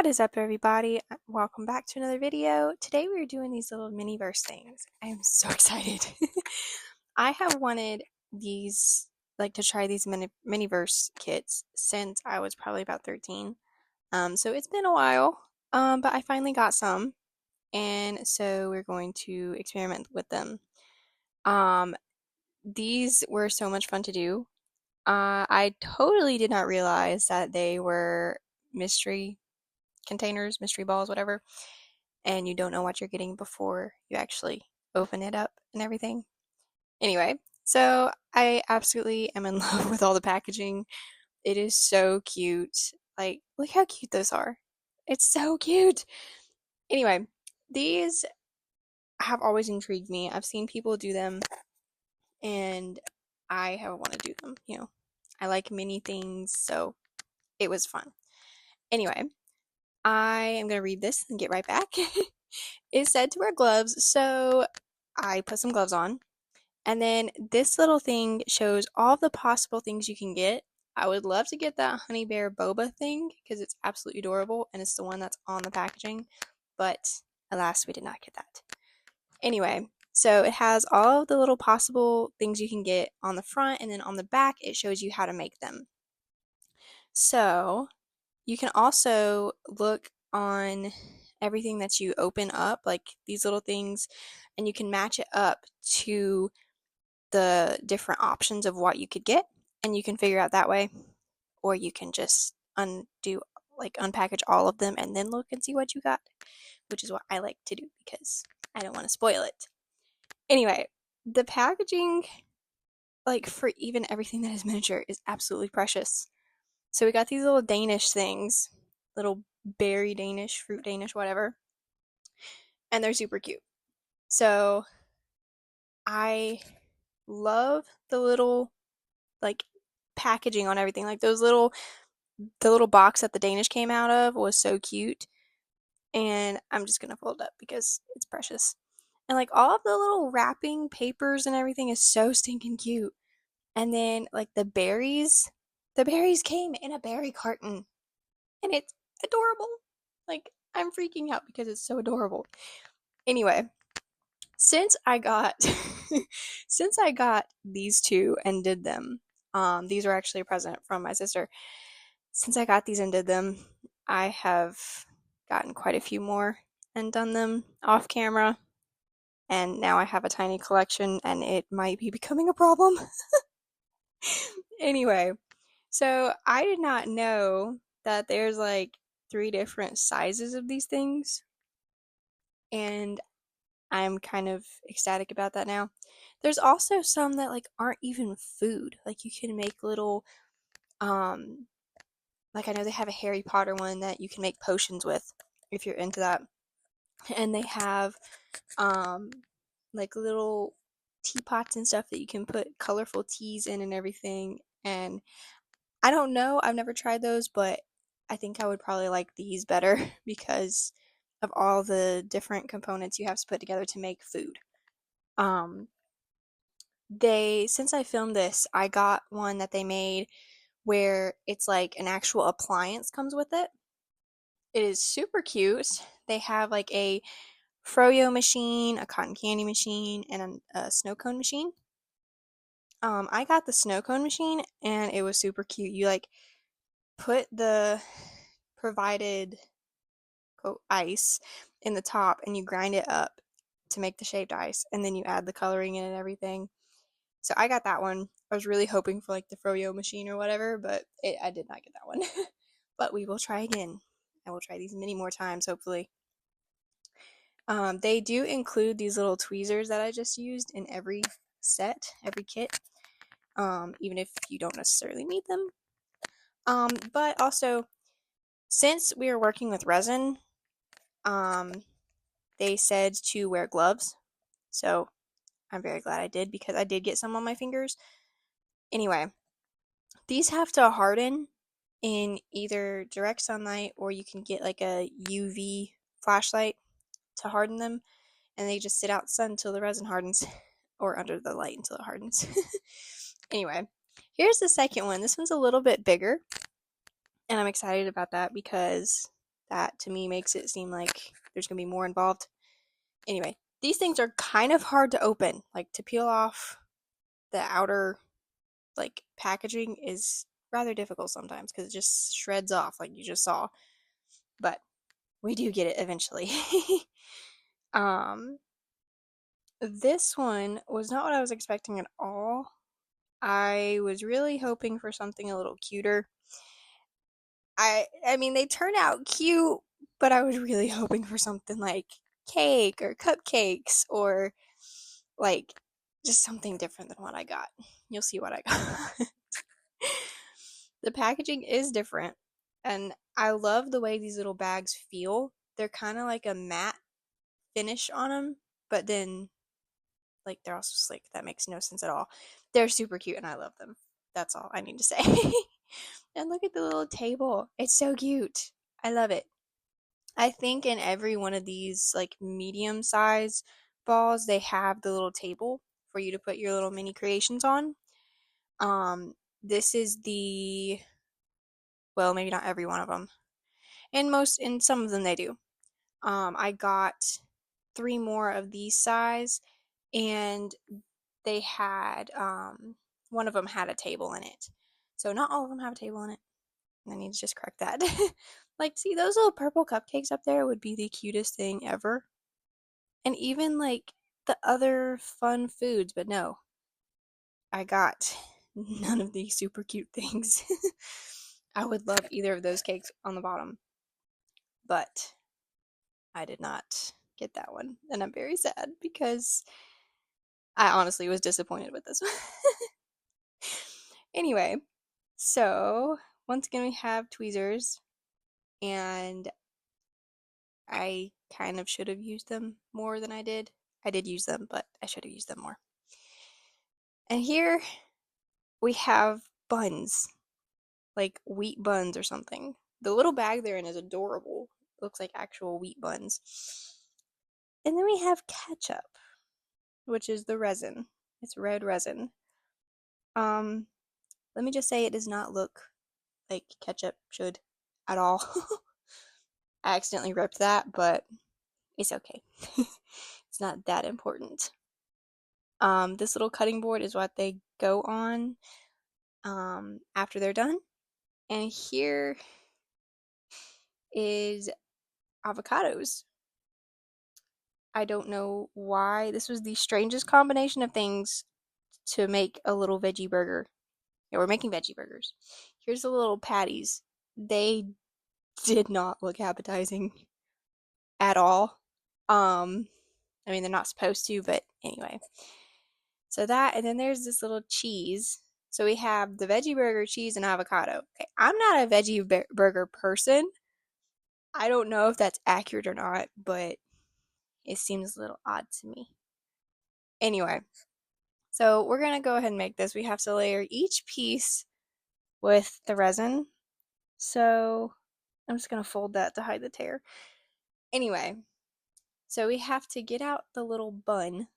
What is up, everybody? Welcome back to another video. Today we're doing these little mini verse things. I am so excited. I have wanted these, to try these mini verse kits since I was probably about 13. So it's been a while, but I finally got some, and so we're going to experiment with them. These were so much fun to do. I totally did not realize that they were mystery containers, mystery balls, whatever, and you don't know what you're getting before you actually open it up and everything. Anyway, so I absolutely am in love with all the packaging. It is so cute. Like, look how cute those are. It's so cute. Anyway, these have always intrigued me. I've seen people do them and I have wanted to do them. I like mini things, so it was fun. Anyway, I am going to read this and get right back. It said to wear gloves, so I put some gloves on. And then this little thing shows all the possible things you can get. I would love to get that Honey Bear Boba thing because it's absolutely adorable and it's the one that's on the packaging, but alas, we did not get that. Anyway, so it has all of the little possible things you can get on the front, and then on the back it shows you how to make them. So you can also look on everything that you open up, like these little things, and you can match it up to the different options of what you could get, and you can figure out that way, or you can just unpackage all of them and then look and see what you got, which is what I like to do because I don't want to spoil it. Anyway, the packaging, for even everything that is miniature, is absolutely precious. So we got these little Danish things, little berry Danish, fruit Danish, whatever, and they're super cute. So I love the little packaging on everything. Like the little box that the Danish came out of was so cute. And I'm just gonna fold it up because it's precious. And all of the little wrapping papers and everything is so stinking cute. And then the berries came in a berry carton. And it's adorable. I'm freaking out because it's so adorable. Anyway, since I got since I got these two and did them, these were actually a present from my sister. Since I got these and did them, I have gotten quite a few more and done them off camera, and now I have a tiny collection and it might be becoming a problem. Anyway, so I did not know that there's 3 different sizes of these things, and I'm kind of ecstatic about that now. There's also some that aren't even food. You can make little I know they have a Harry Potter one that you can make potions with if you're into that. And they have little teapots and stuff that you can put colorful teas in and everything. And I don't know, I've never tried those, but I think I would probably like these better because of all the different components you have to put together to make food. Since I filmed this, I got one that they made where it's an actual appliance comes with it. It is super cute. They have a froyo machine, a cotton candy machine, and a snow cone machine. I got the snow cone machine and it was super cute. You put the provided quote ice in the top and you grind it up to make the shaved ice, and then you add the coloring in and everything. So I got that one. I was really hoping for the froyo machine or whatever, but I did not get that one. But we will try again. I will try these many more times, hopefully. They do include these little tweezers that I just used in every set, every kit, even if you don't necessarily need them. But also, since we are working with resin, they said to wear gloves. So I'm very glad I did because I did get some on my fingers. Anyway, these have to harden in either direct sunlight or you can get a UV flashlight to harden them, and they just sit out in the sun until the resin hardens or under the light until it hardens. Anyway, here's the second one. This one's a little bit bigger, and I'm excited about that because that to me makes it seem like there's going to be more involved. Anyway, these things are kind of hard to open. Like, to peel off the outer, like, packaging is rather difficult sometimes because it just shreds off, like you just saw. But we do get it eventually. um, this one was not what I was expecting at all. I was really hoping for something a little cuter. I mean, they turned out cute, but I was really hoping for something like cake or cupcakes or like just something different than what I got. You'll see what I got. The packaging is different, and I love the way these little bags feel. They're kind of like a matte finish on them, but then like they're also slick. That makes no sense at all. They're super cute and I love them. That's all I need to say. And look at the little table. It's so cute. I love it. I think in every one of these like medium size balls, they have the little table for you to put your little mini creations on. This is the, well, maybe not every one of them. In some of them they do. I got 3 more of these size, and they had one of them had a table in it. So not all of them have a table in it. I need to just correct that. Like, see, those little purple cupcakes up there would be the cutest thing ever. And even like the other fun foods, but no, I got none of these super cute things. I would love either of those cakes on the bottom, but I did not get that one. And I'm very sad because I honestly was disappointed with this one. Anyway, so once again, we have tweezers, and I kind of should have used them more than I did. I did use them, but I should have used them more. And here we have buns, like wheat buns or something. The little bag they're in is adorable. It looks like actual wheat buns. And then we have ketchup, which is the resin. It's red resin. Let me just say it does not look like ketchup should at all. I accidentally ripped that, but it's okay. It's not that important. This little cutting board is what they go on after they're done. And here is avocados. I don't know why. This was the strangest combination of things to make a little veggie burger. Yeah, we're making veggie burgers. Here's the little patties. They did not look appetizing at all. I mean, they're not supposed to, but anyway. So that, and then there's this little cheese. So we have the veggie burger, cheese, and avocado. Okay, I'm not a veggie burger person. I don't know if that's accurate or not, but it seems a little odd to me. Anyway, so we're gonna go ahead and make this. We have to layer each piece with the resin. So I'm just gonna fold that to hide the tear. Anyway, so we have to get out the little bun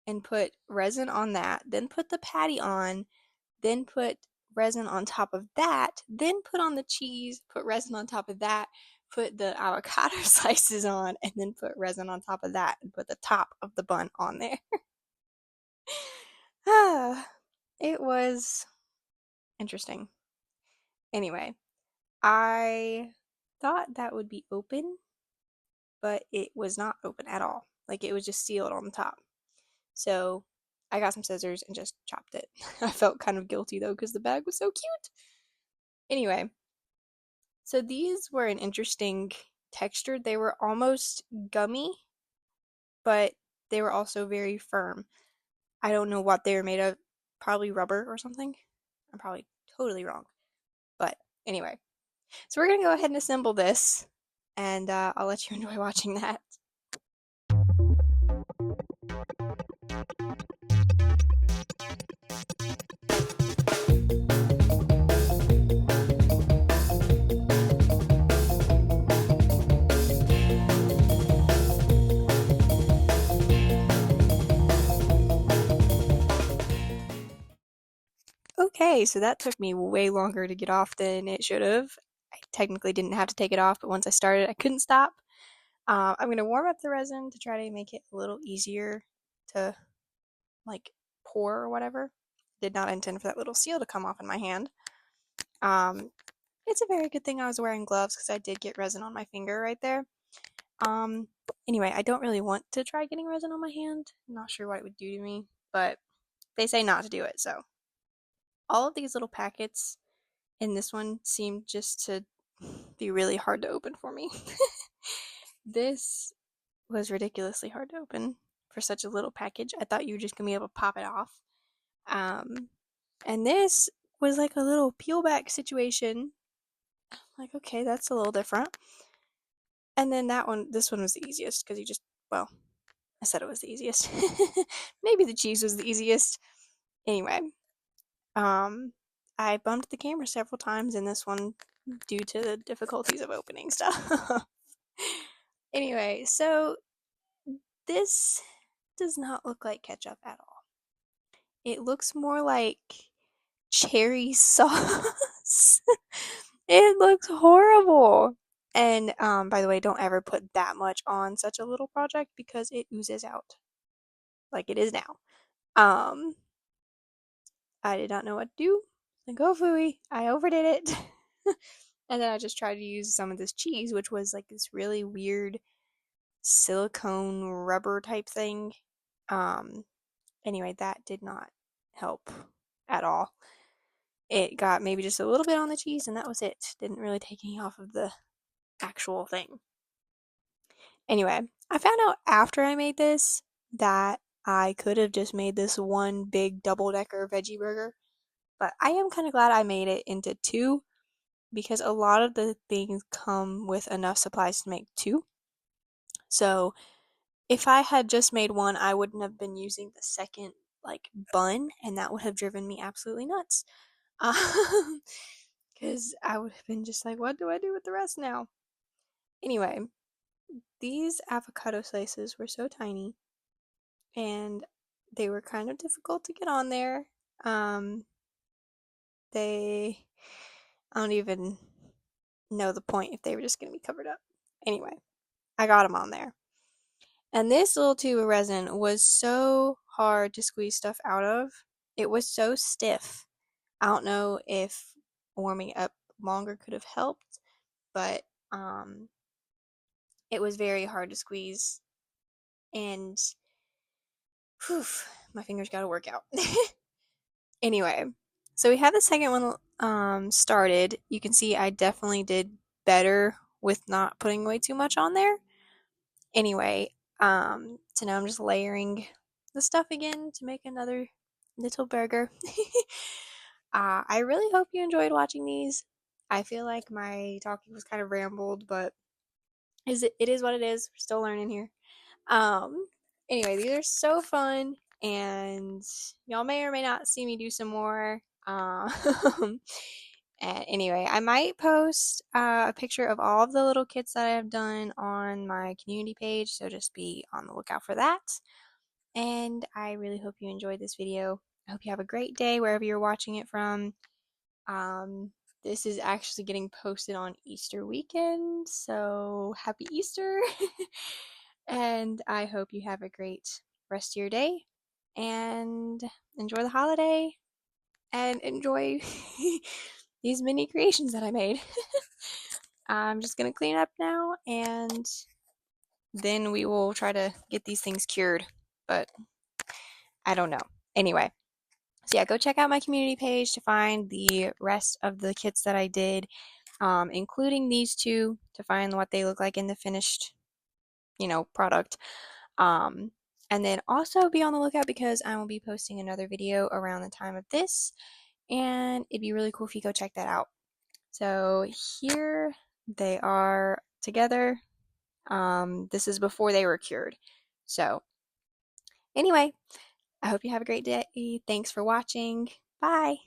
and put resin on that, then put the patty on, then put resin on top of that, then put on the cheese, put resin on top of that, put the avocado slices on, and then put resin on top of that, and put the top of the bun on there. It was interesting. Anyway, I thought that would be open, but it was not open at all. Like, it was just sealed on the top. So I got some scissors and just chopped it. I felt kind of guilty though because the bag was so cute. Anyway, so these were an interesting texture. They were almost gummy, but they were also very firm. I don't know what they were made of. Probably rubber or something. I'm probably totally wrong. But anyway, so we're going to go ahead and assemble this, and I'll let you enjoy watching that. Okay, so that took me way longer to get off than it should have. I technically didn't have to take it off, but once I started, I couldn't stop. I'm going to warm up the resin to try to make it a little easier to like pour or whatever. Did not intend for that little seal to come off in my hand. Um, it's a very good thing I was wearing gloves because I did get resin on my finger right there. Um, anyway, I don't really want to try getting resin on my hand. I'm not sure what it would do to me, but they say not to do it, so. All of these little packets in this one seem just to be really hard to open for me. This was ridiculously hard to open for such a little package. I thought you were just gonna be able to pop it off. And this was like a little peel back situation. Like, okay, that's a little different. And then this one was the easiest because well, I said it was the easiest. Maybe the cheese was the easiest. Anyway, I bumped the camera several times in this one due to the difficulties of opening stuff. Anyway, so this does not look like ketchup at all. It looks more like cherry sauce. It looks horrible. And by the way, don't ever put that much on such a little project because it oozes out like it is now. I did not know what to do. Like, oh, phooey, I overdid it. And then I just tried to use some of this cheese, which was like this really weird silicone rubber type thing. Anyway, that did not help at all. It got maybe just a little bit on the cheese, and that was it. Didn't really take any off of the actual thing. Anyway, I found out after I made this that I could have just made this one big double-decker veggie burger, but I am kind of glad I made it into two because a lot of the things come with enough supplies to make two. So if I had just made one, I wouldn't have been using the second like bun, and that would have driven me absolutely nuts. Because I would have been just like, what do I do with the rest now? Anyway, these avocado slices were so tiny, and they were kind of difficult to get on there. They, I don't even know the point if they were just going to be covered up. Anyway, I got them on there. And this little tube of resin was so hard to squeeze stuff out of. It was so stiff. I don't know if warming up longer could have helped, but it was very hard to squeeze. And whew, my fingers got to work out. Anyway, so we have the second one started. You can see I definitely did better with not putting way too much on there. Anyway, so now I'm just layering the stuff again to make another little burger. I really hope you enjoyed watching these. I feel like my talking was kind of rambled, but it is what it is. We're still learning here. Um, anyway, these are so fun, and y'all may or may not see me do some more. And anyway, I might post a picture of all of the little kits that I have done on my community page, so just be on the lookout for that. And I really hope you enjoyed this video. I hope you have a great day wherever you're watching it from. This is actually getting posted on Easter weekend, so happy Easter! And I hope you have a great rest of your day and enjoy the holiday and enjoy these mini creations that I made. I'm just gonna clean up now and then we will try to get these things cured, but I don't know. Anyway, so yeah, go check out my community page to find the rest of the kits that I did, including these two, to find what they look like in the finished, product. And then also be on the lookout because I will be posting another video around the time of this, and it'd be really cool if you go check that out. So here they are together. This is before they were cured. So anyway, I hope you have a great day. Thanks for watching. Bye.